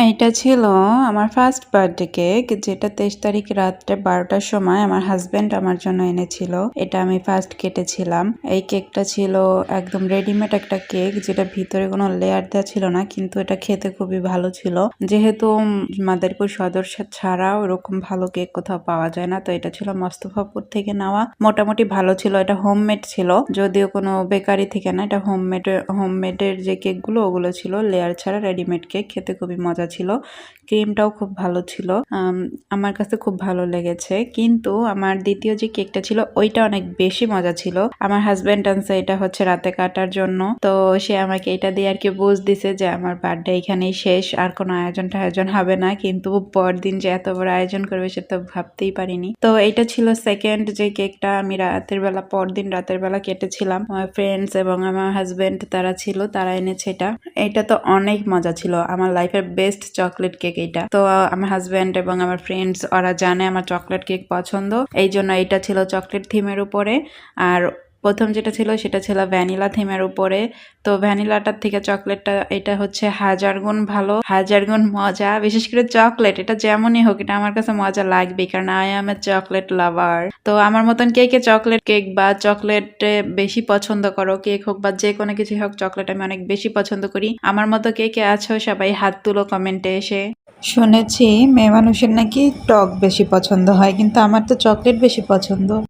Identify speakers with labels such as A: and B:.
A: এইটা ছিল আমার ফার্স্ট বার্থডে কেক, যেটা 23 তারিখ রাত্রে 12টার সময় আমার হাজবেন্ড আমার জন্য এনেছিল। এটা আমি ফার্স্ট কেটেছিলাম। এই কেকটা ছিল একদম রেডিমেড একটা কেক, যেটা ভিতরে কোনো লেয়ার দেওয়া ছিল না, কিন্তু এটা খেতে খুবই ভালো ছিল। যেহেতু মাদারীপুর সদর ছাড়াও এরকম ভালো কেক কোথাও পাওয়া যায় না, তো এটা ছিল মোস্তফাপুর থেকে নেওয়া। মোটামুটি ভালো ছিল। এটা হোমমেড ছিল, যদিও কোনো বেকারি থেকে না। এটা হোমমেডের যে কেকগুলো ওগুলো ছিল লেয়ার ছাড়া রেডিমেড কেক। খেতে খুবই মজা ছিল। ক্রিমটাও খুব ভালো ছিল। আমার কাছে খুব ভালো লেগেছে। কিন্তু আমার দ্বিতীয় যে কেকটা ছিল ওইটা অনেক বেশি মজা ছিল। আমার হাজবেন্ড আনছে এটা হচ্ছে রাতে কাটার জন্য। তো সে আমাকে এটা দিয়ে আর কি বুঝ দিছে যে আমার বার্থডে এখানেই শেষ, আর কোনো আয়োজন হবে না। কিন্তু পরদিন যে এত বড় আয়োজন করবে সেটা ভাবতেই পারিনি। তো এটা ছিল সেকেন্ড যে কেকটা আমি পরদিন রাতের বেলা কেটেছিলাম। আমার ফ্রেন্ডস এবং আমার হাজবেন্ড তারা ছিল, তারা এনেছে এটা। এটা তো অনেক মজা ছিল। আমার লাইফের বেস্ট চকলেট কেক এটা। তো আমার হাজবেন্ড এবং আমার ফ্রেন্ডস ওরা জানে আমার চকলেট কেক পছন্দ, এই জন্য এটা ছিল চকলেট থিমের উপরে। আর প্রথম যেটা ছিল সেটা ছিল ভ্যানিলা থিমের উপরে। তো ভ্যানিলাটার থেকে চকলেটটা এটা হচ্ছে হাজার গুণ ভালো, হাজার গুণ মজা। বিশেষ করে চকলেট, এটা যেমনই হোক এটা আমার কাছে মজা লাগবে, কারণ আই এম এ চকলেট লাভার। তো আমার মতন কে কে চকলেট কেক বা চকলেট বেশি পছন্দ করো, কেক হোক বা যে কোনো কিছু হোক, চকলেট আমি অনেক বেশি পছন্দ করি। আমার মতো কে কে আছো সবাই হাত তুলো কমেন্টে এসে। শুনেছি মেয়ে মানুষের নাকি টক বেশি পছন্দ হয়, কিন্তু আমার তো চকলেট বেশি পছন্দ।